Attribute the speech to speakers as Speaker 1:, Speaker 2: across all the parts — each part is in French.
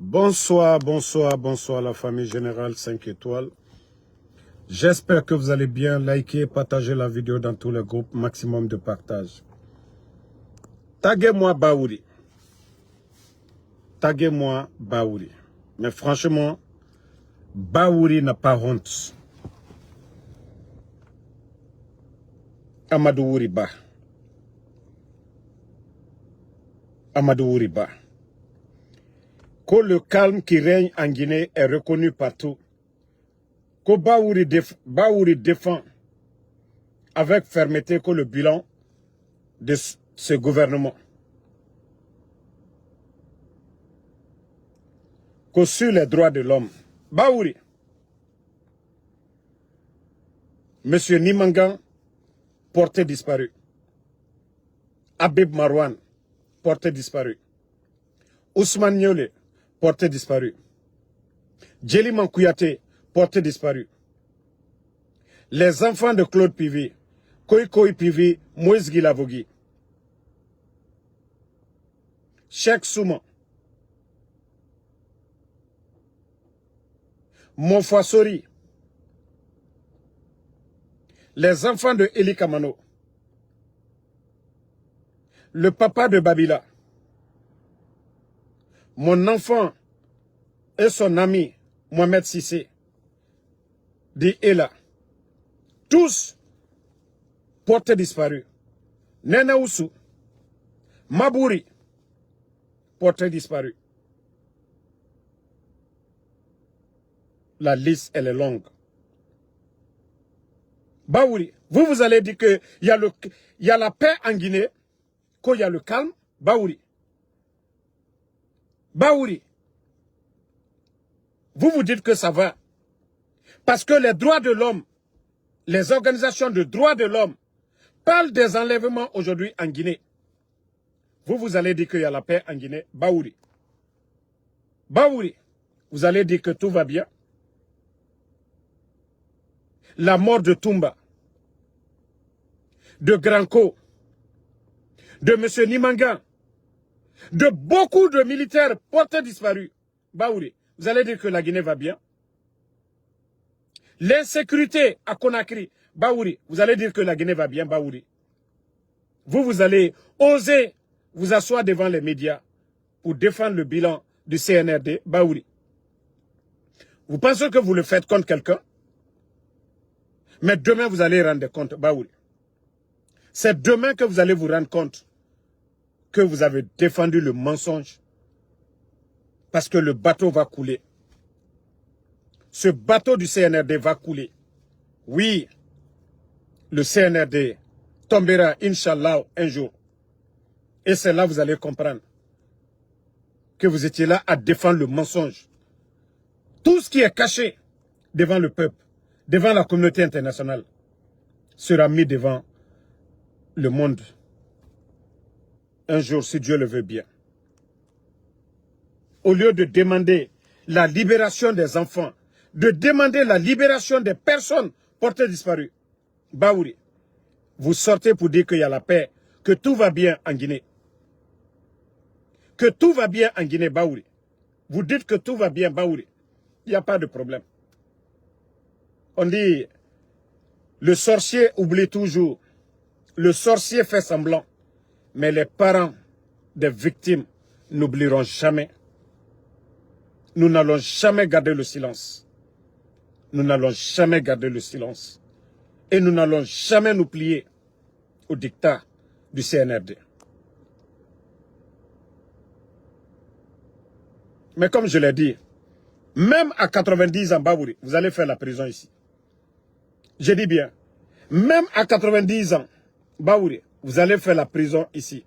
Speaker 1: Bonsoir, bonsoir, bonsoir la famille Générale 5 étoiles. J'espère que vous allez bien. Likez, partagez la vidéo dans tous les groupes. Maximum de partage. Taguez-moi Baouri. Taguez-moi Baouri. Mais franchement, Baouri n'a pas honte. Amadou Ouriba. Amadou Ouriba. Que le calme qui règne en Guinée est reconnu partout. Que Baouri défend avec fermeté que le bilan de ce gouvernement. Que sur les droits de l'homme. Baouri. Monsieur Nimangan, porté disparu. Habib Marwan, porté disparu. Ousmane Niolé, porté disparu. Djeliman Kouyaté, porté disparu. Les enfants de Claude Pivi, Koikoi Pivi, Moïse Guilavogui. Cheikh Souman. Monfoisori. Les enfants de Eli Kamano. Le papa de Babila. Mon enfant et son ami Mohamed Sissé. Dit Ela. Tous portés disparus. Nena Oussou. Mabouri. Porté disparu. La liste, elle est longue. Baouri, vous allez dire qu'il y a la paix en Guinée, qu'il y a le calme. Baouri. Baouri. Vous dites que ça va. Parce que les droits de l'homme, les organisations de droits de l'homme parlent des enlèvements aujourd'hui en Guinée. Vous allez dire qu'il y a la paix en Guinée. Baouri. Baouri. Vous allez dire que tout va bien. La mort de Toumba, de Granco, de M. Nimangan, de beaucoup de militaires portés disparus. Baouri, vous allez dire que la Guinée va bien. L'insécurité à Conakry. Baouri, vous allez dire que la Guinée va bien. Baouri. Vous allez oser vous asseoir devant les médias pour défendre le bilan du CNRD. Baouri. Vous pensez que vous le faites contre quelqu'un? Mais demain, vous allez rendre compte, Baouri. C'est demain que vous allez vous rendre compte que vous avez défendu le mensonge. Parce que le bateau va couler. Ce bateau du CNRD va couler. Oui, le CNRD tombera, Inch'Allah, un jour. Et c'est là que vous allez comprendre que vous étiez là à défendre le mensonge. Tout ce qui est caché devant le peuple, devant la communauté internationale, sera mis devant le monde. Un jour, si Dieu le veut bien. Au lieu de demander la libération des enfants, de demander la libération des personnes portées disparues, Baouri, vous sortez pour dire qu'il y a la paix, que tout va bien en Guinée. Que tout va bien en Guinée, Baouri. Vous dites que tout va bien, Baouri. Il n'y a pas de problème. On dit, le sorcier oublie toujours. Le sorcier fait semblant. Mais les parents des victimes n'oublieront jamais. Nous n'allons jamais garder le silence. Nous n'allons jamais garder le silence. Et nous n'allons jamais nous plier au dictat du CNRD. Mais comme je l'ai dit, même à 90 ans, Baouri, vous allez faire la prison ici. Je dis bien, même à 90 ans, Baouri, vous allez faire la prison ici.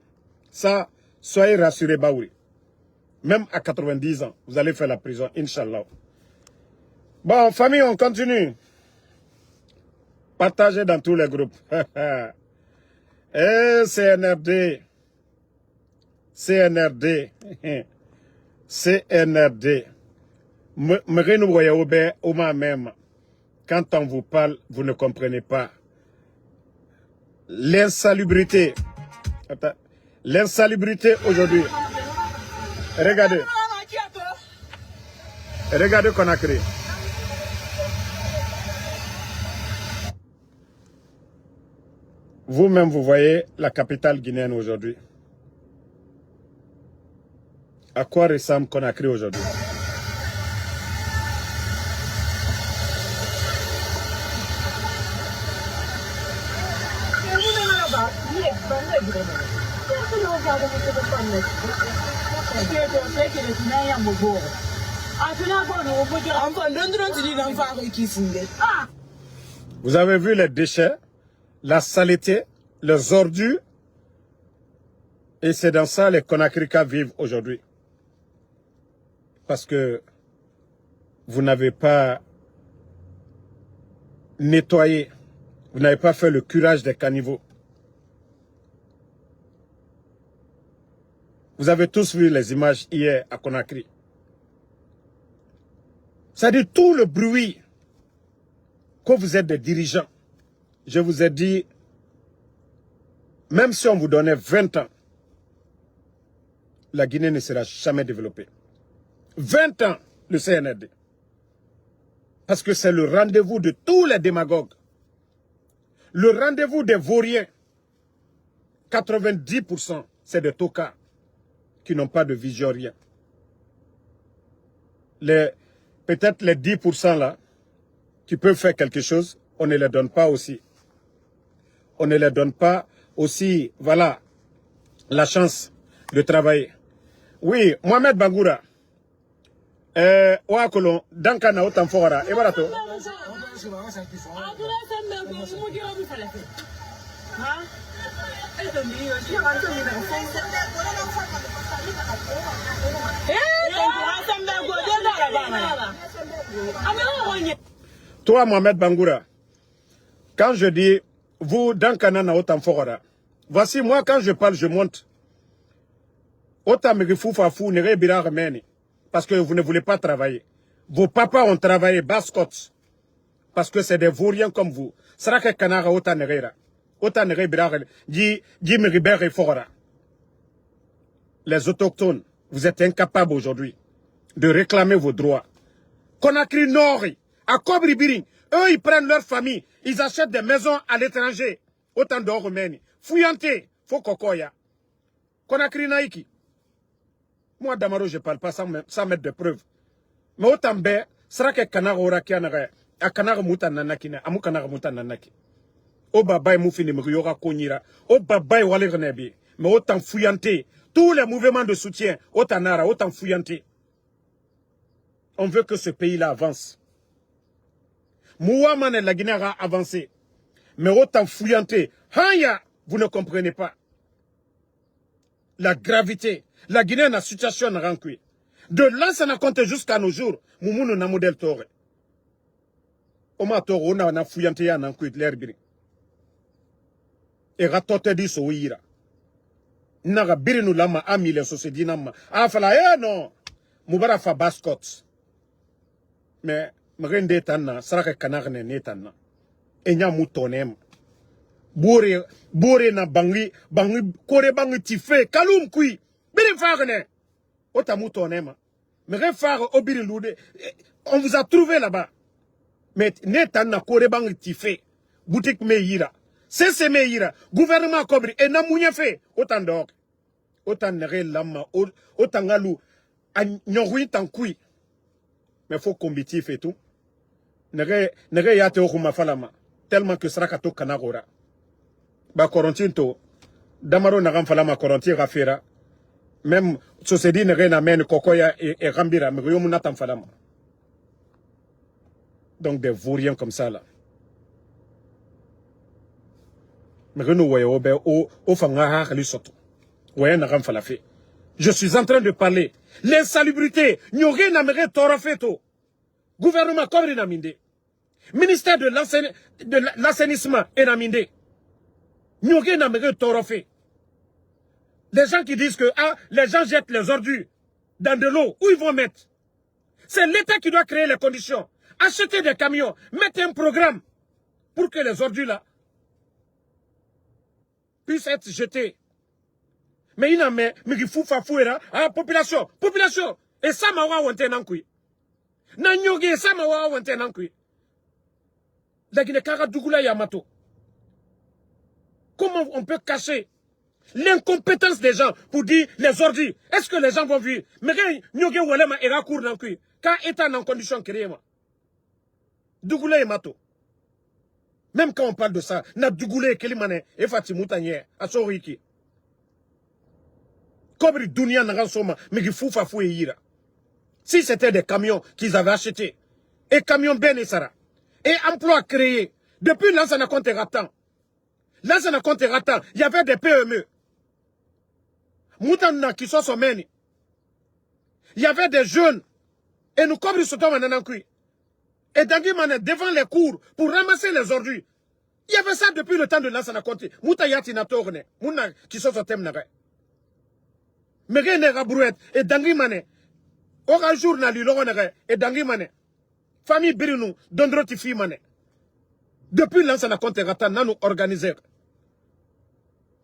Speaker 1: Ça, soyez rassurés, Baouri. Même à 90 ans, vous allez faire la prison, Inch'Allah. Bon, famille, on continue. Partagez dans tous les groupes. CNRD. CNRD. CNRD. Quand on vous parle, vous ne comprenez pas. L'insalubrité. L'insalubrité aujourd'hui. Regardez. Regardez Conakry. Vous-même, vous voyez la capitale guinéenne aujourd'hui. À quoi ressemble Conakry aujourd'hui? Vous avez vu les déchets, la saleté, les ordures, et c'est dans ça les Conakrykas vivent aujourd'hui. Parce que vous n'avez pas nettoyé, vous n'avez pas fait le curage des caniveaux. Vous avez tous vu les images hier à Conakry. C'est-à-dire tout le bruit que vous êtes des dirigeants. Je vous ai dit, même si on vous donnait 20 ans, la Guinée ne sera jamais développée. 20 ans, le CNRD. Parce que c'est le rendez-vous de tous les démagogues. Le rendez-vous des vauriens. 90%, c'est des tocards qui n'ont pas de vision, rien. Peut-être les 10% là, qui peuvent faire quelque chose, on ne les donne pas aussi. On ne les donne pas aussi, voilà, la chance de travailler. Oui, Mohamed Bangoura. Ouakolon, Dankana, Otan Fora, et voilà tout. Toi, Mohamed Bangoura, quand je dis vous, Dankana na Otan Fora, voici moi, quand je parle, je monte. Otan Megifoufa Nere Bira Remeni. Parce que vous ne voulez pas travailler. Vos papas ont travaillé Bascots. Parce que c'est des vauriens comme vous. Sera que Kanara Otan Nerera. Otan Nere Bira Meribere Fora. Les autochtones, vous êtes incapables aujourd'hui de réclamer vos droits. Conakry Nord, à Kobribiring, eux ils prennent leur famille, ils achètent des maisons à l'étranger. Autant d'or Roumanie. Fouillanté, faut kokoya. Conakry Naiki. Moi, Damaro, je ne parle pas sans mettre de preuves. Mais autant bé, sera que Kanara Orakianare, à Kanara Mouta Nanakine, à Moukanara Mouta Nanaki. Au Babaï Moufini Mriora Konira, au Babaï Walernebi, mais autant fouillanté. Tous les mouvements de soutien, autant Nara, autant fouillanté. On veut que ce pays-là avance. Mouaman et la Guinée a avancé. Mais autant fouillanté. Hanya, vous ne comprenez pas. La gravité. La Guinée a une situation rencontrée. De là, ça n'a compté jusqu'à nos jours. Moumounou na modèle tore. Oma tore, on a fouillanté à Nankou de l'herbiri. Et ratote dit soïra. Naga birinu lama ami les sociétés nama. Ah, fala, non. Moubara fa bascots. Mais, m'rende tanna, saraka kanarne netanna. Enya moutonem. Bore na bangi, kore bangi tife, kalum kui. Biri farne. Ota moutonem. Mais fare obiri loude. On vous a trouvé là-bas. Mais netanna kore bangi tife. Boutique me yira. C'est me yira. Gouvernement kobri. Et na mounya fait. Autant d'or. Autant nere lama. Autant galou. A nyorui tankui. Mais il faut combatif et tout. Nere yate okuma falama. Tellement que sera kato kanagora. Ba korontinto. Damaro nagam falama koronti rafera. Même société nere na men kokoya et rambira. Mais yomu natam falama. Donc des vauriens comme ça là. Mais nous voyons au fangara lisoto. Voyez nagam falafe. Je suis en train de parler. L'insalubrité. Nyore namere torafeto. Gouvernement comme Naminde. Ministère de l'assainissement et Naminde. Nyore namere torafé. Les gens qui disent que les gens jettent les ordures dans de l'eau. Où ils vont mettre? C'est l'État qui doit créer les conditions. Acheter des camions. Mettre un programme pour que les ordures là puissent être jetées. Mais il y a mais il faut faire population. Et ça m'a wanté nankui. Na nyoge sama wa wante nankui. La Guinée Kara Dougoula Yamato. Comment on peut cacher l'incompétence des gens pour dire les ordures? Est-ce que les gens vont vivre? Mais quand nyoge walema era cour nankui. Quand état en condition créée ma. Dougoula Yamato. Même quand on parle de ça, na Dougoulé Kelimane et Fatimutanye à Soriki. Kobri Dunia Naransoma, mais qui foufa fou et ira. Si c'était des camions qu'ils avaient achetés, et camions Ben et Sara, et emplois créés, depuis Lansana Conte Ratan, Lansana Conte Ratan, il y avait des PME. Moutana qui sont sommés. Il y avait des jeunes, et nous Kobri Sotom Nanankui. Et Dangui Mané devant les cours pour ramasser les ordures. Il y avait ça depuis le temps de Lansana Conte. Moutayati Natorne, Mouna qui sont au thème Nare. Mais rien n'est rabrouette, et Dangui Mané. Ora journal et Dangui Mané. Famille Birinou, Dondroti Fi Mané. Depuis Lansana Conte Ratan, nous organisé.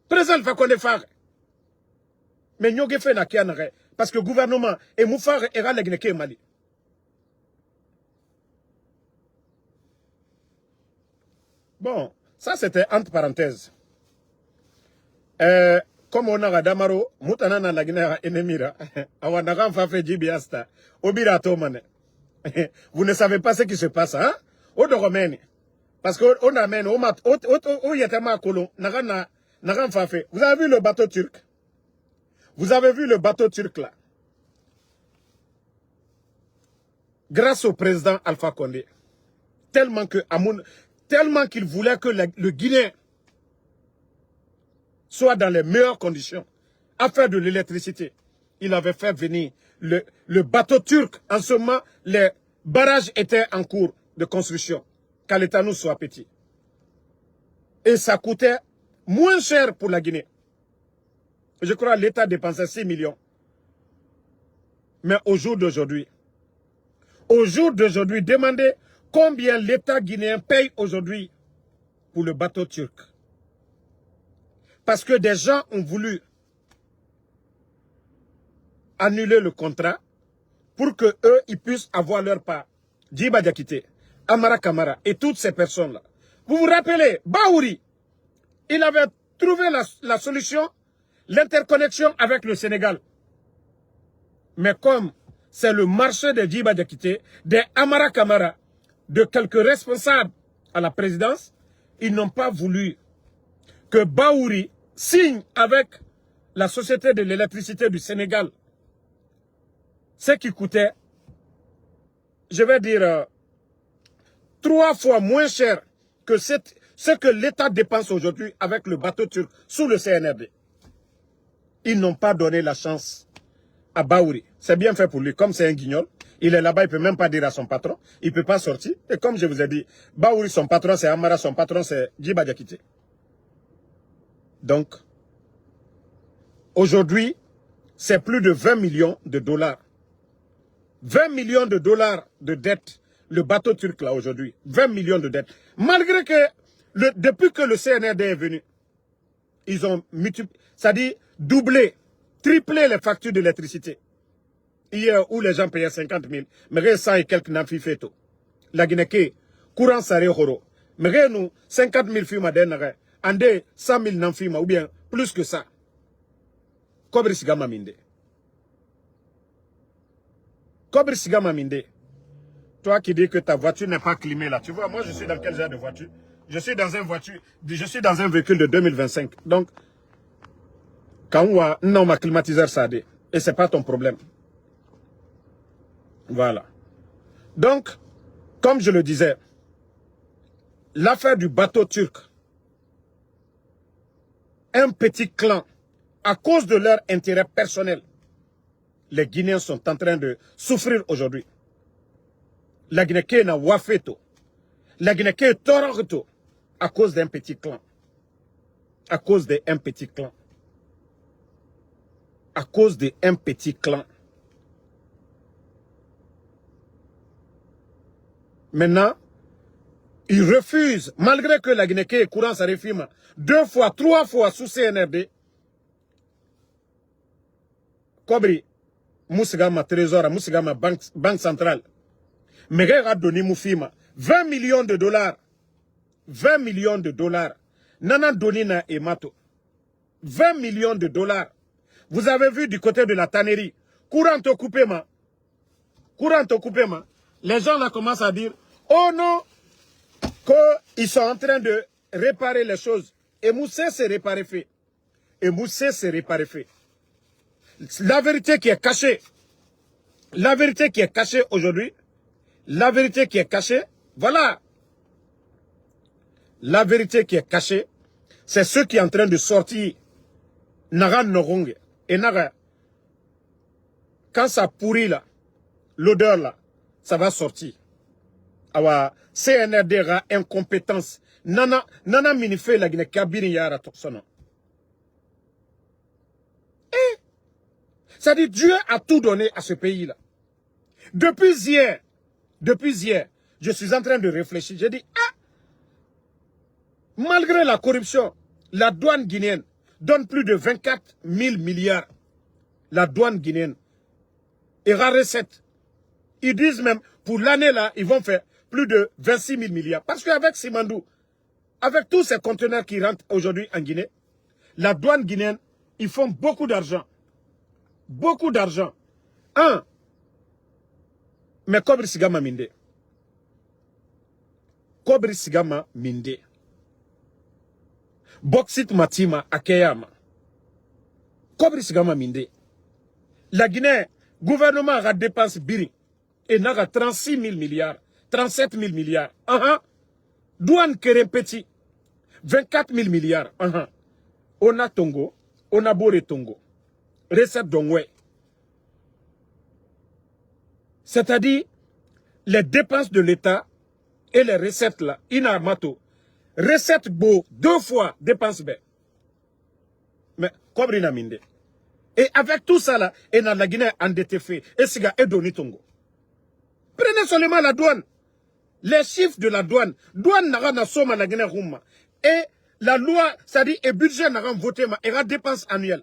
Speaker 1: Présent va qu'on est faire. Mais nous avons fait na kianare. Parce que le gouvernement et Moufar et Ralegneke Mali. Bon, ça c'était entre parenthèses. Comme on a Damaro, Moutanana la Guinée Enemira, Awanagan Fafe Jibiasta, Obira Tomane. Vous ne savez pas ce qui se passe, hein? Au de Romaine. Parce qu'on amène au mat, au Yatama Kolon, Nagan Fafe. Vous avez vu le bateau turc? Vous avez vu le bateau turc là? Grâce au président Alpha Condé, tellement qu'il voulait que le Guinéen soit dans les meilleures conditions à faire de l'électricité. Il avait fait venir le bateau turc. En ce moment, les barrages étaient en cours de construction. Qu'à l'État nous soit petit. Et ça coûtait moins cher pour la Guinée. Je crois que l'État dépensait 6 millions. Mais au jour d'aujourd'hui, demandez combien l'État guinéen paye aujourd'hui pour le bateau turc. Parce que des gens ont voulu annuler le contrat pour que eux ils puissent avoir leur part. Djiba Diakité, Amara Kamara et toutes ces personnes-là. Vous vous rappelez, Baouri, il avait trouvé la solution, l'interconnexion avec le Sénégal. Mais comme c'est le marché de Djiba Diakité, des Amara Kamara, de quelques responsables à la présidence, ils n'ont pas voulu que Baouri signe avec la Société de l'électricité du Sénégal ce qui coûtait, je vais dire, 3 fois moins cher que ce que l'État dépense aujourd'hui avec le bateau turc sous le CNRD. Ils n'ont pas donné la chance à Baouri. C'est bien fait pour lui. Comme c'est un guignol, il est là-bas, il ne peut même pas dire à son patron. Il ne peut pas sortir. Et comme je vous ai dit, Baouri, son patron, c'est Amara, son patron, c'est Djiba Diakité. Donc, aujourd'hui, c'est plus de 20 millions de dollars. 20 millions de dollars de dettes, le bateau turc là aujourd'hui. 20 millions de dettes. Malgré que, depuis que le CNRD est venu, ils ont multiplié, c'est-à-dire doublé, triplé les factures d'électricité. Hier, où les gens payaient 50 000, mais 100 et quelques n'en fait tout. La Guinée, courant saré horo. Mais nous, 50 000 firmes d'enare, andé 100 000 n'en firmes, ou bien plus que ça. Kobri Sigama Minde. Kobri Sigama Minde. Toi qui dis que ta voiture n'est pas climée là, tu vois, moi je suis dans quel genre de voiture? Je suis dans un véhicule de 2025. Donc, quand on ma climatiseur ça dit, et c'est pas ton problème. Voilà. Donc, comme je le disais, l'affaire du bateau turc, un petit clan, à cause de leur intérêt personnel, les Guinéens sont en train de souffrir aujourd'hui. La Guinée n'a wafeto. La Guinée est tororto à cause d'un petit clan. À cause d'un petit clan. À cause d'un petit clan. Maintenant, ils refusent, malgré que la Guinée est courant sa réforme 2 fois, 3 fois sous CNRD. Kobri, Moussigama Trésor, Moussigama Banque Centrale. Megera Doni Moufima, 20 millions de dollars. 20 millions de dollars. Nana Donina et Mato. 20 millions de dollars. Vous avez vu du côté de la tannerie. Courant au coupé, ma. Courant au coupé, ma. Les gens là commencent à dire, oh non, qu'ils sont en train de réparer les choses. Et Moussé s'est réparé fait. Et Moussé s'est réparé fait. La vérité qui est cachée. La vérité qui est cachée aujourd'hui. La vérité qui est cachée. Voilà. La vérité qui est cachée. C'est ceux qui sont en train de sortir. Naga Noronge. Et Naga. Quand ça pourrit là. L'odeur là. Ça va sortir. Awa. CNRD ra incompétence. Nana minifé la Guinée kabini yara toksono. Ça dit Dieu a tout donné à ce pays-là. Depuis hier, je suis en train de réfléchir. J'ai dit, malgré la corruption, la douane guinéenne donne plus de 24 000 milliards. La douane guinéenne. Et rare recette. Ils disent même, pour l'année là, ils vont faire plus de 26 000 milliards. Parce qu'avec Simandou, avec tous ces conteneurs qui rentrent aujourd'hui en Guinée, la douane guinéenne, ils font beaucoup d'argent. Beaucoup d'argent. Mais Kobri Sigama Minde. Kobri Sigama Minde. Boksit Matima Akeyama. Kobri Sigama Minde. La Guinée, gouvernement a dépensé Biri. Et n'a 36 000 milliards. 37 000 milliards. Douane Kerem Petit. 24 000 milliards. On a Tongo. On a Boré Tongo. Recette Dongwe. C'est-à-dire, les dépenses de l'État et les recettes là, inarmato. Recette beau, 2 fois dépenses bé. Mais, Kobrina Minde. Et avec tout ça là, et dans la Guinée endetté fait, et siga et doni Tongo. Prenez seulement la douane. Les chiffres de la douane. Douane n'a pas somme à la Guinée Rouma. Et la loi, c'est-à-dire, et budget n'a pas voté, mais il y a dépenses annuelles.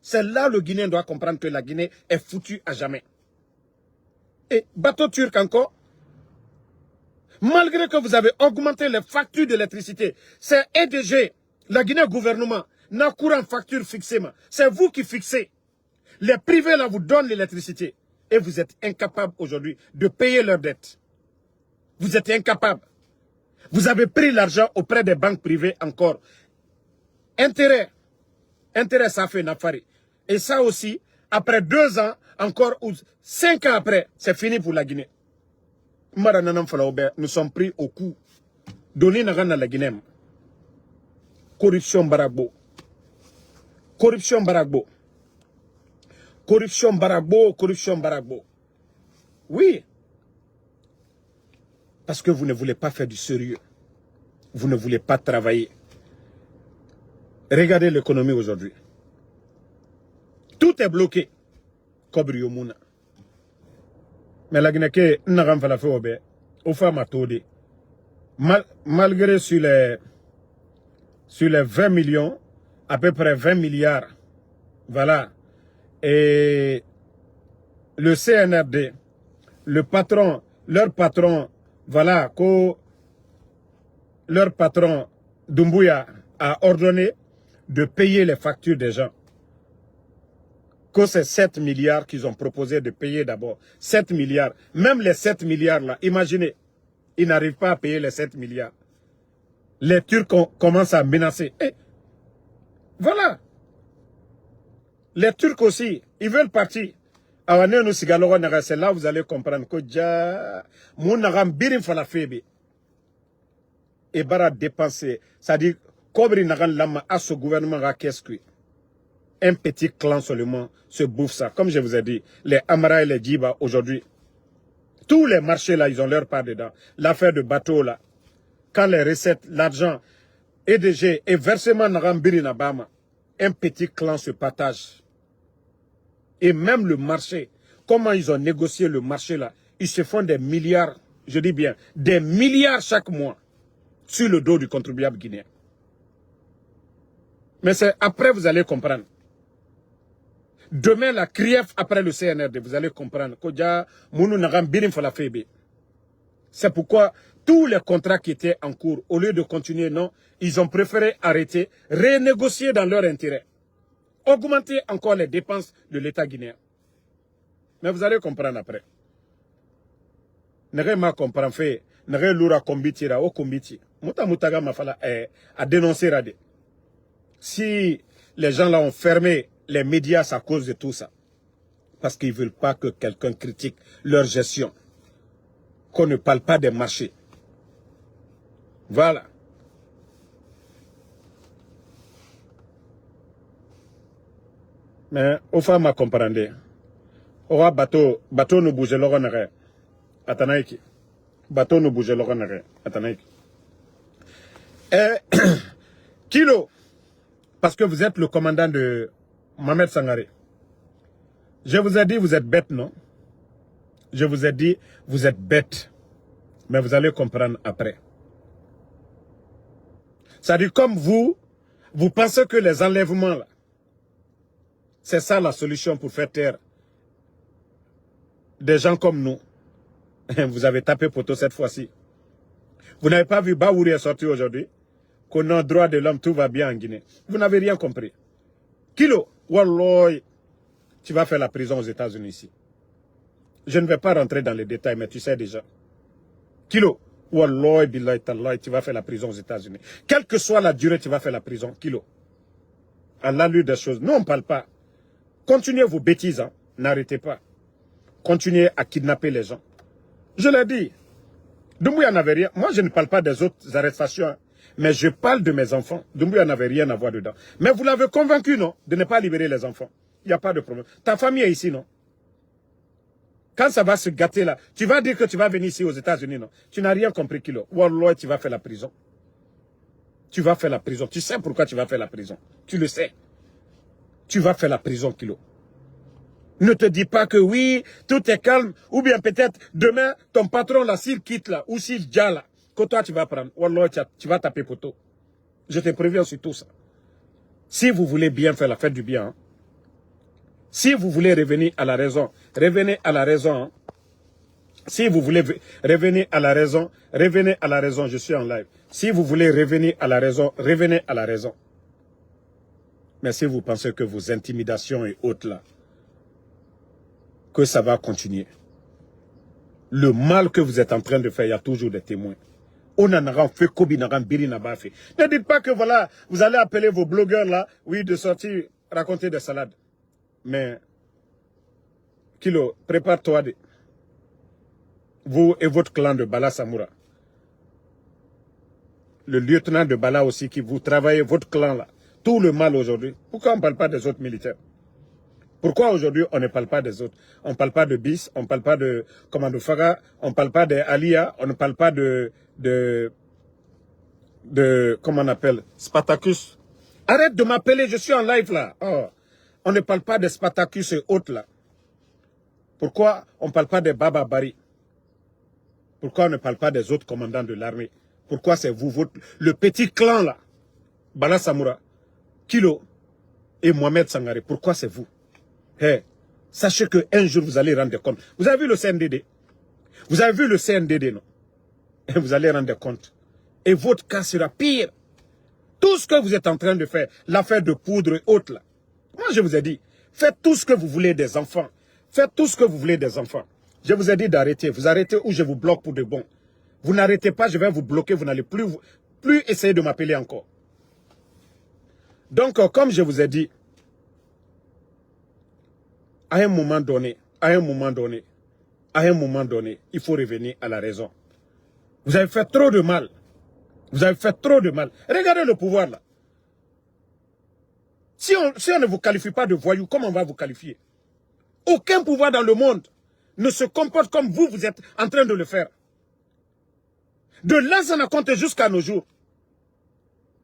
Speaker 1: C'est là le Guinéen doit comprendre que la Guinée est foutue à jamais. Et bateau turc encore, malgré que vous avez augmenté les factures d'électricité, c'est EDG, la Guinée gouvernement, n'a courant facture fixée. C'est vous qui fixez. Les privés là vous donnent l'électricité. Et vous êtes incapable aujourd'hui de payer leurs dettes. Vous êtes incapable. Vous avez pris l'argent auprès des banques privées encore. Intérêt, ça fait une affaire. Et ça aussi, après 2 ans, encore 5 ans après, c'est fini pour la Guinée. Nous sommes pris au coup. Donner la Guinée. Corruption Baragbo. Corruption Baragbo. Corruption Baragbo, corruption Baragbo. Oui. Parce que vous ne voulez pas faire du sérieux. Vous ne voulez pas travailler. Regardez l'économie aujourd'hui. Tout est bloqué. Kobri Yomuna. Mais la Guinée, n'a pas fait au bé. Au fond, malgré sur les 20 millions, à peu près 20 milliards, voilà. Et le CNRD, le patron, leur patron, voilà, leur patron Doumbouya a ordonné de payer les factures des gens. Que c'est 7 milliards qu'ils ont proposé de payer d'abord. 7 milliards. Même les 7 milliards là, imaginez, ils n'arrivent pas à payer les 7 milliards. Les Turcs commencent à menacer. Et voilà. Les Turcs aussi, ils veulent partir. C'est là vous allez comprendre que et bara dépenser. C'est-à-dire, Kobri Nagan Lama à ce gouvernement, qu'est-ce que un petit clan seulement se bouffe ça. Comme je vous ai dit, les Amara et les Djiba aujourd'hui, tous les marchés là, ils ont leur part dedans. L'affaire de bateau là, quand les recettes, l'argent, EDG et versement Nagambiri Nabama, un petit clan se partage. Et même le marché, comment ils ont négocié le marché là, ils se font des milliards, je dis bien, des milliards chaque mois sur le dos du contribuable guinéen. Mais c'est après vous allez comprendre. Demain, la CRIEF après le CNRD, vous allez comprendre. C'est pourquoi tous les contrats qui étaient en cours, au lieu de continuer, non, ils ont préféré arrêter, renégocier dans leur intérêt. Augmenter encore les dépenses de l'État guinéen. Mais vous allez comprendre après. N'avez comprendre fait, n'avez loura combitira au combiti. Mutaga mafala a dénoncé Radé. Si les gens là ont fermé les médias, c'est à cause de tout ça. Parce qu'ils ne veulent pas que quelqu'un critique leur gestion. Qu'on ne parle pas des marchés. Voilà. Mais au fond, ma comprendre. Au bateau nous bouge l'or en arrêt. Atanaïki. Bateau nous bouge l'or en arrêt. Atanaïki. Kilo. Parce que vous êtes le commandant de Mohamed Sangaré. Je vous ai dit, vous êtes bête, non? Je vous ai dit, vous êtes bête. Mais vous allez comprendre après. C'est-à-dire, comme vous pensez que les enlèvements, là, c'est ça la solution pour faire taire des gens comme nous. Vous avez tapé poteau cette fois-ci. Vous n'avez pas vu Baouri est sorti aujourd'hui? Qu'au nom droit de l'homme, tout va bien en Guinée. Vous n'avez rien compris. Kilo, walloy, tu vas faire la prison aux États-Unis ici. Je ne vais pas rentrer dans les détails, mais tu sais déjà. Kilo, walloy, billahi tallahi, tu vas faire la prison aux États-Unis. Quelle que soit la durée, tu vas faire la prison. Kilo. À l'allure des choses. Nous, on ne parle pas. Continuez vos bêtises, hein. N'arrêtez pas. Continuez à kidnapper les gens. Je l'ai dit. Doumbouya n'avait rien. Moi, je ne parle pas des autres arrestations, hein. Mais je parle de mes enfants. Doumbouya n'avait rien à voir dedans. Mais vous l'avez convaincu, non, de ne pas libérer les enfants. Il n'y a pas de problème. Ta famille est ici, non? Quand ça va se gâter là, tu vas dire que tu vas venir ici aux États-Unis, non? Tu n'as rien compris, Kilo. Wallah, tu vas faire la prison. Tu vas faire la prison. Tu sais pourquoi tu vas faire la prison. Tu le sais. Tu vas faire la prison, Kilo. Ne te dis pas que oui, tout est calme. Ou bien peut-être demain, ton patron là, s'il quitte là, ou s'il dit là, que toi tu vas prendre. Wallah, tu vas taper poteau. Je te préviens sur tout ça. Si vous voulez bien faire la fête du bien, hein, si vous voulez revenir à la raison, revenez à la raison. Hein. Si vous voulez revenir à la raison, revenez à la raison. Je suis en live. Si vous voulez revenir à la raison, revenez à la raison. Mais si vous pensez que vos intimidations et autres là, que ça va continuer. Le mal que vous êtes en train de faire, il y a toujours des témoins. Ne dites pas que voilà, vous allez appeler vos blogueurs là, oui, de sortir raconter des salades. Mais, Kilo, prépare-toi. Vous et votre clan de Bala Samoura. Le lieutenant de Bala aussi, qui vous travaillez, votre clan là. Tout le mal aujourd'hui. Pourquoi on ne parle pas des autres militaires? Pourquoi aujourd'hui on ne parle pas des autres? On ne parle pas de BIS, on ne parle pas de Commando Faga, on ne parle pas de Alia, on ne parle pas de comment on appelle, Spartacus. Arrête de m'appeler, je suis en live là. Oh. On ne parle pas de Spartacus et autres là. Pourquoi on ne parle pas de Baba Bari? Pourquoi on ne parle pas des autres commandants de l'armée? Pourquoi c'est vous, le petit clan là, Bala Samoura, Kilo et Mohamed Sangaré? Pourquoi c'est vous? Hey, sachez qu'un jour vous allez rendre compte. Vous avez vu le CNDD? Vous avez vu le CNDD, non? Et vous allez rendre compte. Et votre cas sera pire. Tout ce que vous êtes en train de faire, l'affaire de poudre et autres là. Moi je vous ai dit, faites tout ce que vous voulez des enfants. Faites tout ce que vous voulez des enfants. Je vous ai dit d'arrêter. Vous arrêtez ou je vous bloque pour de bon. Vous n'arrêtez pas, je vais vous bloquer. Vous n'allez plus essayer de m'appeler encore. Donc, comme je vous ai dit, à un moment donné, il faut revenir à la raison. Vous avez fait trop de mal. Vous avez fait trop de mal. Regardez le pouvoir là. Si on ne vous qualifie pas de voyou, comment on va vous qualifier? Aucun pouvoir dans le monde ne se comporte comme vous êtes en train de le faire. De Lansana Conté jusqu'à nos jours,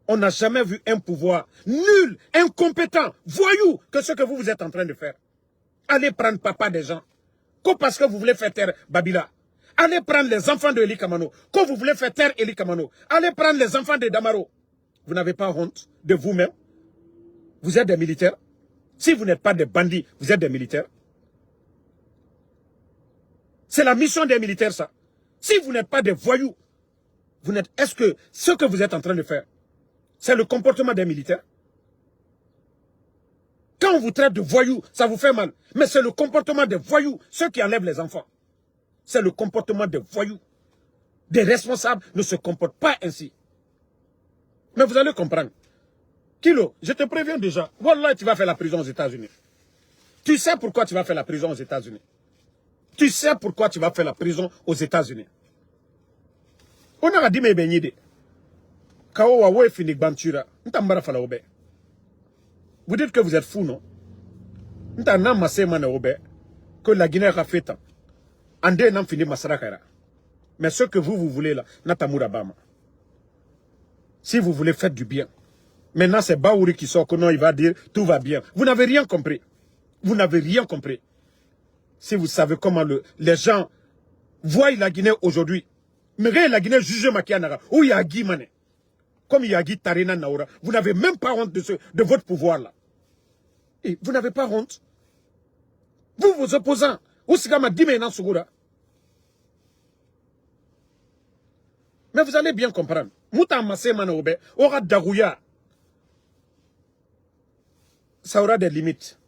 Speaker 1: on n'a jamais vu un pouvoir nul, incompétent, voyou que ce que vous êtes en train de faire. Allez prendre papa des gens. Parce que vous voulez faire taire Babila. Allez prendre les enfants de Eli Kamano. Quand vous voulez faire taire Eli Kamano. Allez prendre les enfants de Damaro. Vous n'avez pas honte de vous-même. Vous êtes des militaires. Si vous n'êtes pas des bandits, vous êtes des militaires. C'est la mission des militaires, ça. Si vous n'êtes pas des voyous, est-ce que ce que vous êtes en train de faire, c'est le comportement des militaires? Quand on vous traite de voyous, ça vous fait mal. Mais c'est le comportement des voyous, ceux qui enlèvent les enfants. C'est le comportement des voyous. Des responsables ne se comportent pas ainsi. Mais vous allez comprendre. Kilo, je te préviens déjà. Wallah, tu vas faire la prison aux États-Unis. Tu sais pourquoi tu vas faire la prison aux États-Unis. Tu sais pourquoi tu vas faire la prison aux États-Unis. On a dit, mais bénide. Kawa wa fini bantura. Ntambara fala obe. Vous dites que vous êtes fou, non? Ntana masse mana obe. Que la Guinée a fait tant. Ande n'en fini masarakara. Mais ce que vous voulez là, Natamura Bama. Si vous voulez faire du bien. Maintenant, c'est Baouri qui sort que non, il va dire tout va bien. Vous n'avez rien compris. Vous n'avez rien compris. Si vous savez comment les gens voient la Guinée aujourd'hui. Mais la Guinée juge Makianara. Ou Yagi Mane. Comme Yagi Tarina Naura. Vous n'avez même pas honte de votre pouvoir là. Et vous n'avez pas honte. Vous, vos opposants. Ousigama Dimena Sugura. Mais vous allez bien comprendre. Mouta Massé Manobe. Aura Darouya. Ça aura des limites.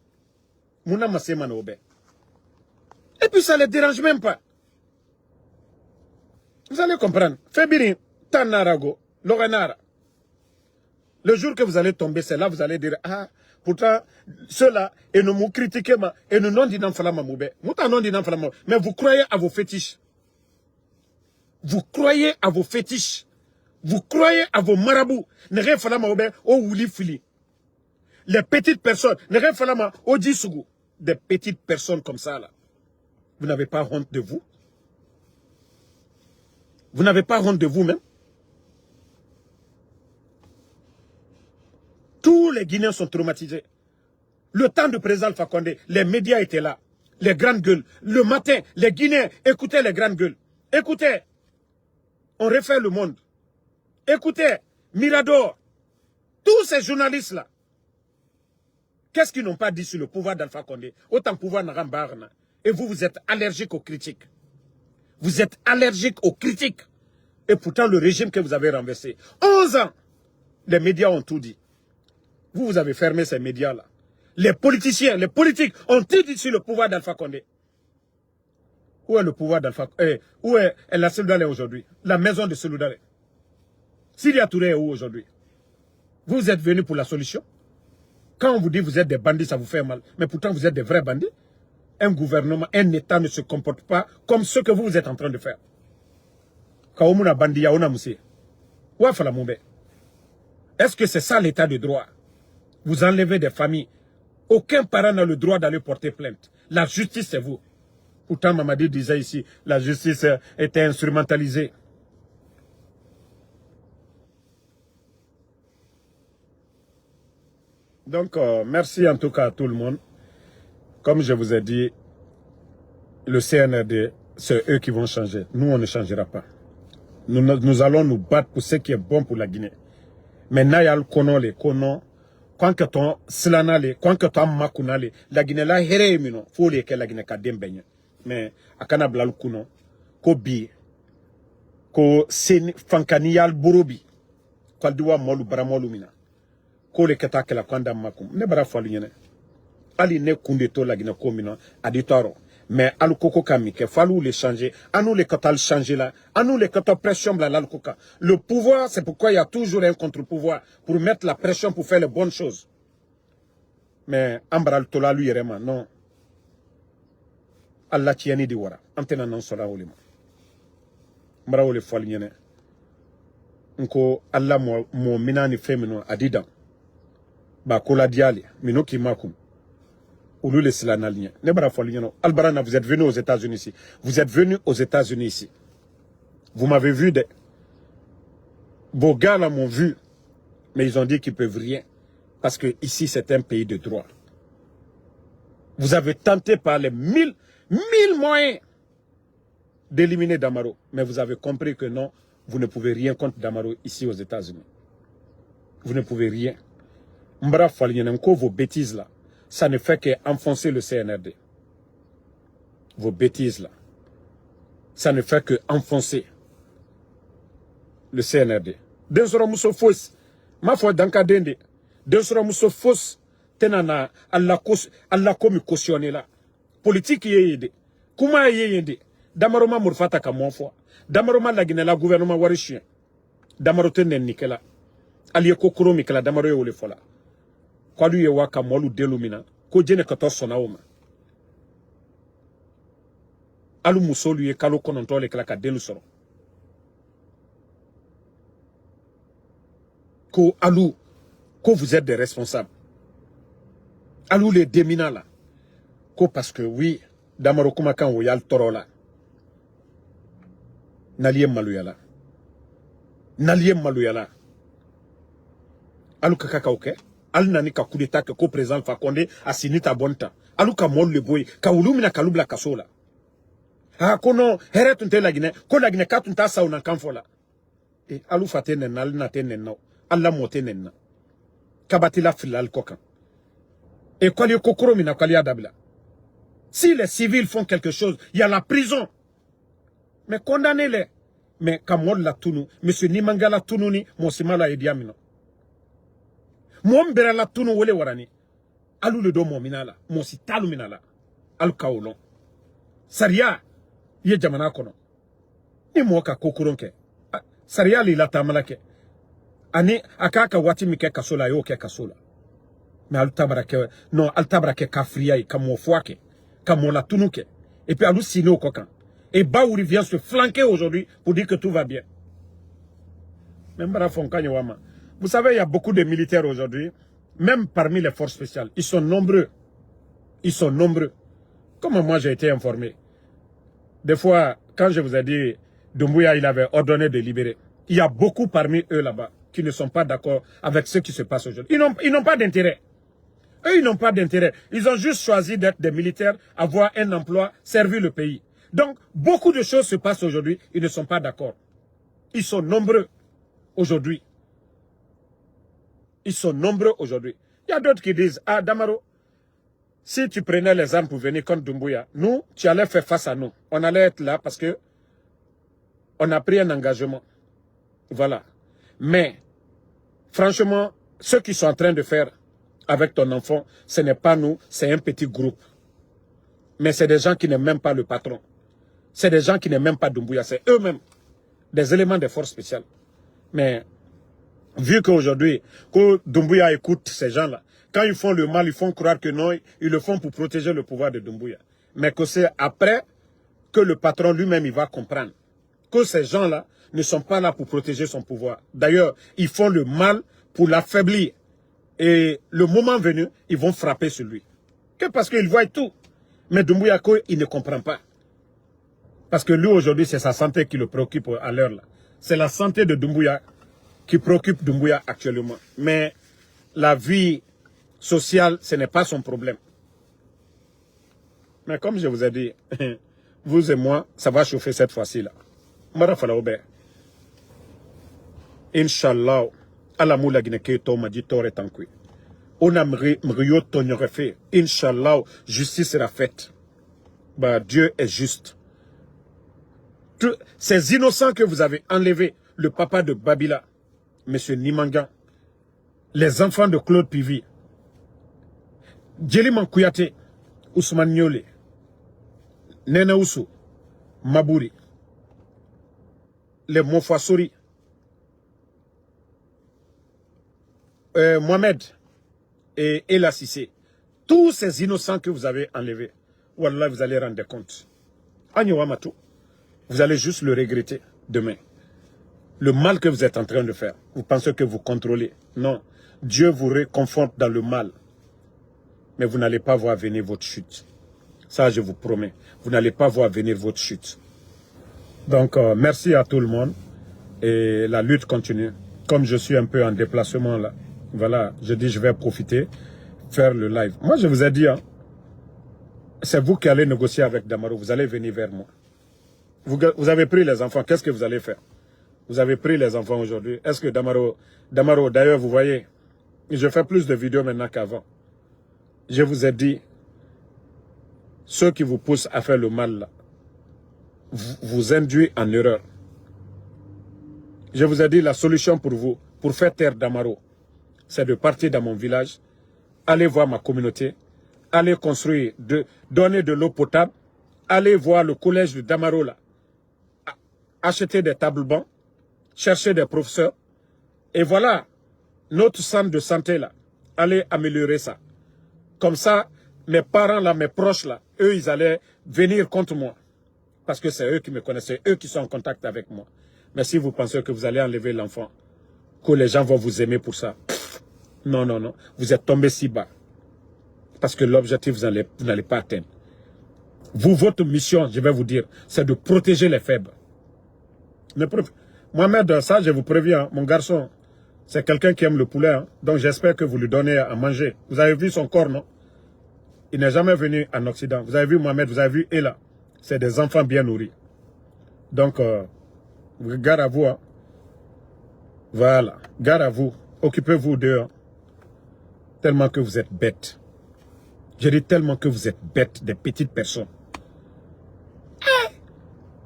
Speaker 1: Mouna Massé Manobe. Et puis ça ne les dérange même pas. Vous allez comprendre. Fébiri, Tanarago, Lorenara. Le jour que vous allez tomber, c'est là vous allez dire, ah, pourtant, ceux-là, et nous nous critiquons, et nous non disons Falama Moube. Mais vous croyez à vos fétiches. Vous croyez à vos fétiches. Vous croyez à vos marabouts. Nere Falama Moube, au Wuli Fili. Les petites personnes, Nere Falama, au Djisugu. Des petites personnes comme ça, là. Vous n'avez pas honte de vous? Vous n'avez pas honte de vous-même? Tous les Guinéens sont traumatisés. Le temps de président Alpha Condé, les médias étaient là. Les grandes gueules. Le matin, les Guinéens écoutaient les grandes gueules. Écoutez, on refait le monde. Écoutez, Mirador. Tous ces journalistes-là. Qu'est-ce qu'ils n'ont pas dit sur le pouvoir d'Alpha Condé? Autant pouvoir n'a Barna. Et vous, vous êtes allergique aux critiques. Vous êtes allergique aux critiques. Et pourtant, le régime que vous avez renversé. 11 ans, les médias ont tout dit. Vous avez fermé ces médias-là. Les politiciens, les politiques ont tout dit sur le pouvoir d'Alpha Condé. Où est le pouvoir d'Alpha Condé? Où est la Seloudalé aujourd'hui? La maison de Seloudalé. Syria Touré est où aujourd'hui? Vous êtes venus pour la solution? Quand on vous dit que vous êtes des bandits, ça vous fait mal. Mais pourtant, vous être des vrais bandits. Un gouvernement, un État ne se comporte pas comme ce que vous êtes en train de faire. Est-ce que c'est ça l'état de droit? Vous enlevez des familles. Aucun parent n'a le droit d'aller porter plainte. La justice, c'est vous. Pourtant, Mamadi disait ici, la justice était instrumentalisée. Donc, merci en tout cas à tout le monde. Comme je vous ai dit, le CNRD, c'est eux qui vont changer. Nous, on ne changera pas. Nous allons nous battre pour ce qui est bon pour la Guinée. Mais Nayal kono le kono, quand que ton slanale, quand que ton makunale, la Guinée la here mino, faut que la Guinée ka dembenye. Mais akana blal kuno, ko bi, ko sen fankaniyal burubi, ko diwa molu baramolu mina, ko le keta ke la kwanda makum. Ne bara falu nyene. Ali ne kundeto la Guinée komino aditoro. Mais al koko kami ke fallu les changer. À nous les katal changer là. À nous les katal pression là al koka. Le pouvoir, c'est pourquoi il y a toujours un contre-pouvoir pour mettre la pression pour faire les bonnes choses. Mais ambral tola lui vraiment non. Allah tieni di wara. Antena non sola olima. Mbara ole falinyene. Nko Allah mo minani femino adida. Ba kola diali minoki makum. Ou les Silanaliens. Albarana, vous êtes venu aux États-Unis ici. Vous êtes venu aux États-Unis ici. Vous m'avez vu. Vos gars là m'ont vu. Mais ils ont dit qu'ils ne peuvent rien. Parce que ici, c'est un pays de droit. Vous avez tenté par les mille moyens d'éliminer Damaro. Mais vous avez compris que non, vous ne pouvez rien contre Damaro ici aux États-Unis. Vous ne pouvez rien. Mbra Falienemko, vos bêtises là. ça ne fait qu'enfoncer le CNRD. Vos bêtises là. Ça ne fait qu'enfoncer le CNRD. Den sora muso fos. Ma foi dankadende. Den sora muso fos. Tenana alla komi cautionner là. Politique yede. Kuma yede. Damaroma murfata ka mon foi. Damaroma la Guinée la gouvernement warishien. Damarote nen nikela. Ali kokoro mikela damaro ye wole fola. Kwadu ye waka molu delumina. Ko jene kato sona oma. Alu musolu ye kalo konontole kala ka delu soro. Ko alu, ko vous êtes des responsables. Alu les déminants là. Ko parce que oui, damaro kumakan wo yal toro la. Naliem maluyala. Naliem maluyala. Alu kaka oke. Alu nani ka coup d'état que président Fakonde a signé ta bonne temps. Alu ka mol le boy. Ka ulumina kalubla kasola. Ah kono here tunte la Guinée. Ko la Guinée ka tunta sa unan kanfola. E alu fate nenna alu nate nenna. Allah mote nenna. Kabati la filal kokan. Et quoi les kokoro mina quoi les dabila. Si les civils font quelque chose, il y a la prison. Mais condamnez-les. Mais Kamol la tunu, monsieur Nimanga la tunu ni, Monsima la ediamino. Mwambera la tunu wole warani. Alu le do momina la, Monsi talu mina la. Alu kaolon. Saria, ye jamana kono. Ni mwoka kokuronke. Saria li la tamalake. Ani, akaka wati mike kasola yo ke kasola. Mais alu tabarake, non, alu tabarake kafriya kamo fwake. Kamo la tunu ke. Et puis alu sino kokan. Et Baouri vient se flanquer aujourd'hui pour dire que tout va bien. Vous savez, il y a beaucoup de militaires aujourd'hui, même parmi les forces spéciales. Ils sont nombreux. Ils sont nombreux. Comme moi, j'ai été informé. Des fois, quand je vous ai dit, Doumbouya, il avait ordonné de libérer. Il y a beaucoup parmi eux là-bas qui ne sont pas d'accord avec ce qui se passe aujourd'hui. Ils n'ont pas d'intérêt. Eux, ils n'ont pas d'intérêt. Ils ont juste choisi d'être des militaires, avoir un emploi, servir le pays. Donc, beaucoup de choses se passent aujourd'hui, ils ne sont pas d'accord. Ils sont nombreux aujourd'hui. Ils sont nombreux aujourd'hui. Il y a d'autres qui disent, ah Damaro, si tu prenais les armes pour venir contre Doumbouya, nous, tu allais faire face à nous. On allait être là parce que on a pris un engagement. Voilà. Mais, franchement, ce qu'ils sont en train de faire avec ton enfant, ce n'est pas nous, c'est un petit groupe. Mais c'est des gens qui n'aiment même pas le patron. C'est des gens qui n'aiment même pas Doumbouya. C'est eux-mêmes des éléments des forces spéciales. Mais vu qu'aujourd'hui, que Doumbouya écoute ces gens-là, quand ils font le mal, ils font croire que non, ils le font pour protéger le pouvoir de Doumbouya. Mais que c'est après que le patron lui-même, il va comprendre que ces gens-là ne sont pas là pour protéger son pouvoir. D'ailleurs, ils font le mal pour l'affaiblir. Et le moment venu, ils vont frapper sur lui. Que parce qu'ils voient tout. Mais Doumbouya, il ne comprend pas. Parce que lui, aujourd'hui, c'est sa santé qui le préoccupe à l'heure là. C'est la santé de Doumbouya qui préoccupe Doumbouya actuellement. Mais la vie sociale, ce n'est pas son problème. Mais comme je vous ai dit, vous et moi, ça va chauffer cette fois-ci là. Marafala Ober. Inch'Allah, Alamoula Guineke Toma dit Tore Tankui. On a mrio tonore fait. Inch'Allah, justice sera faite. Bah, Dieu est juste. Ces innocents que vous avez enlevés, le papa de Babila, M. Nimangan, les enfants de Claude Pivi, Djeliman Kouyate, Ousmane Niolé, Nena Oussou, Mabouri, les Mofassori, Mohamed et Ela Sissé, tous ces innocents que vous avez enlevés, Wallah, vous allez rendre compte. Agno vous allez juste le regretter demain. Le mal que vous êtes en train de faire, vous pensez que vous contrôlez. Non, Dieu vous réconforte dans le mal. Mais vous n'allez pas voir venir votre chute. Ça, je vous promets. Vous n'allez pas voir venir votre chute. Donc, merci à tout le monde. Et la lutte continue. Comme je suis un peu en déplacement là, voilà, je dis je vais profiter, faire le live. Moi, je vous ai dit, hein, c'est vous qui allez négocier avec Damaro. Vous allez venir vers moi. Vous avez pris les enfants. Qu'est-ce que vous allez faire? Vous avez pris les enfants aujourd'hui. Est-ce que Damaro, d'ailleurs, vous voyez, je fais plus de vidéos maintenant qu'avant. je vous ai dit, ceux qui vous poussent à faire le mal, là, vous induisent en erreur. Je vous ai dit, la solution pour vous, pour faire taire Damaro, c'est de partir dans mon village, aller voir ma communauté, aller construire, donner de l'eau potable, aller voir le collège de Damaro, là, acheter des tables bancs, chercher des professeurs, et voilà, notre centre de santé, là, aller améliorer ça. Comme ça, mes parents, là, mes proches, là, eux, ils allaient venir contre moi. Parce que c'est eux qui me connaissaient, eux qui sont en contact avec moi. Mais si vous pensez que vous allez enlever l'enfant, que les gens vont vous aimer pour ça, non, non, non. Vous êtes tombé si bas. Parce que l'objectif, vous n'allez pas atteindre. Vous, votre mission, je vais vous dire, c'est de protéger les faibles. Mohamed, ça, je vous préviens, mon garçon, c'est quelqu'un qui aime le poulet. Hein, donc j'espère que vous lui donnez à manger. Vous avez vu son corps, non? Il n'est jamais venu en Occident. Vous avez vu Mohamed, vous avez vu Ella. C'est des enfants bien nourris. Donc, garde à vous. Hein. Voilà, garde à vous. Occupez-vous d'eux. Hein. Tellement que vous êtes bêtes. Je dis tellement que vous êtes bêtes, des petites personnes.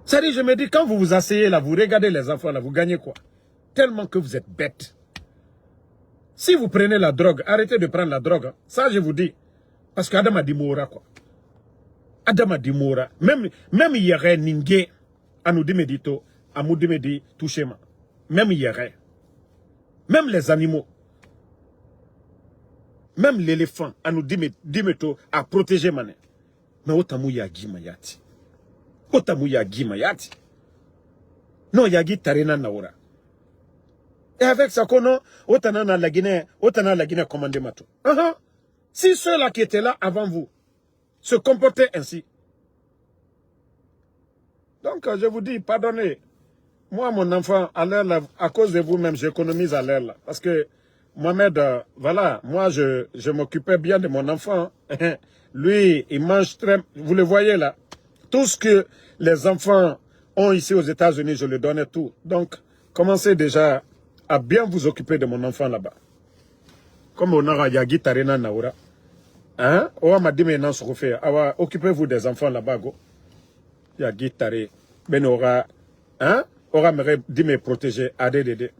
Speaker 1: C'est-à-dire, je me dis, quand vous vous asseyez là, vous regardez les enfants là, vous gagnez quoi? Tellement que vous êtes bêtes. Si vous prenez la drogue, arrêtez de prendre la drogue. Hein. Ça, je vous dis. Parce qu'Adam a dit Moura, quoi. Adam a dit Moura. Même il y aurait Ningé, à nous médito, à nous dit touchez-moi. Même il y aurait. Même les animaux. Même l'éléphant, à nous dimeto, à protéger mané. Mais otamu yagi mayati. Otamu yagi mayati. Non, yagi tarena naora. Et avec ça, qu'on otana la Guinée commandé matou. Si ceux-là qui étaient là avant vous se comportaient ainsi. Donc, je vous dis, pardonnez. Moi, mon enfant, à l'heure là, à cause de vous-même, j'économise à l'heure là. Parce que, Mohamed, voilà, moi, je m'occupais bien de mon enfant. Lui, il mange très... Vous le voyez là. Tout ce que les enfants ont ici aux États-Unis, je lui donnais tout. Donc, commencez déjà à bien vous occuper de mon enfant là-bas. Comme on a Yagi Tarena Naura. Hein? On m'a dit maintenant ce qu'on fait. Occupez-vous des enfants là-bas, go. Yagi Tare. Ben aura... Hein? Aura me dit me protéger. Adé.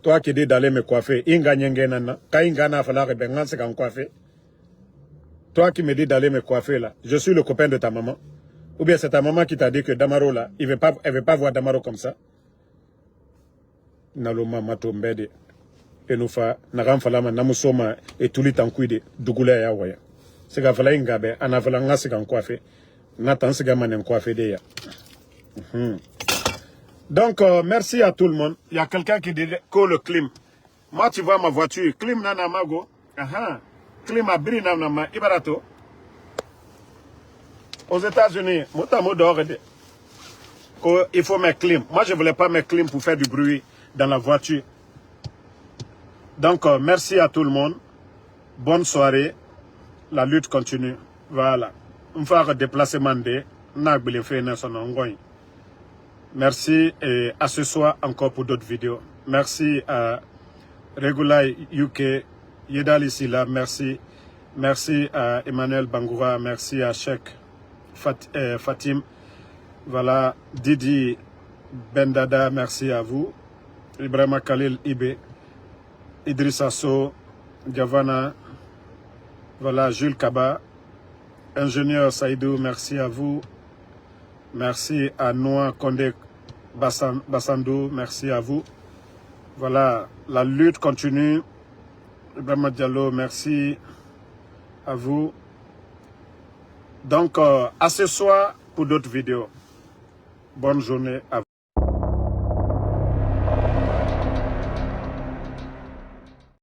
Speaker 1: Toi qui dis d'aller me coiffer. Inga nyengenana. Ka inga na fala rebengan se kan coiffer. Toi qui me dis d'aller me coiffer là. Je suis le copain de ta maman. Ou bien c'est ta maman qui t'a dit que Damaro là, elle veut pas voir Damaro comme ça. Naloma matombede. Et nous fa nagam falama namusoma et tulit en cuide dugula ya waya. C'est que fala ingabe anafala ngasi kan coiffer. Natan se gamanen coiffer de ya. Donc, merci à tout le monde. Il y a quelqu'un qui dit que le clim. Moi, tu vois ma voiture. Clim nana mago. Clim a bri nana ma ibarato. Aux États-Unis, il faut mettre clim. Moi, je ne voulais pas mettre clim pour faire du bruit dans la voiture. Donc, merci à tout le monde. Bonne soirée. La lutte continue. Voilà. On va faire déplacement de merci et à ce soir encore pour d'autres vidéos. Merci à Regula UK, Yedal ici là, merci. Merci à Emmanuel Bangoura, merci à Cheikh Fatim. Voilà, Didi Bendada, merci à vous. Ibrahima Khalil Ibe, Idrissa So, Gavana, voilà, Jules Kaba, Ingénieur Saïdou, merci à vous. Merci à Noah Kondé Bassandou, merci à vous. Voilà, la lutte continue. Ibrahima Diallo, merci à vous. Donc, à ce soir pour d'autres vidéos. Bonne journée à vous.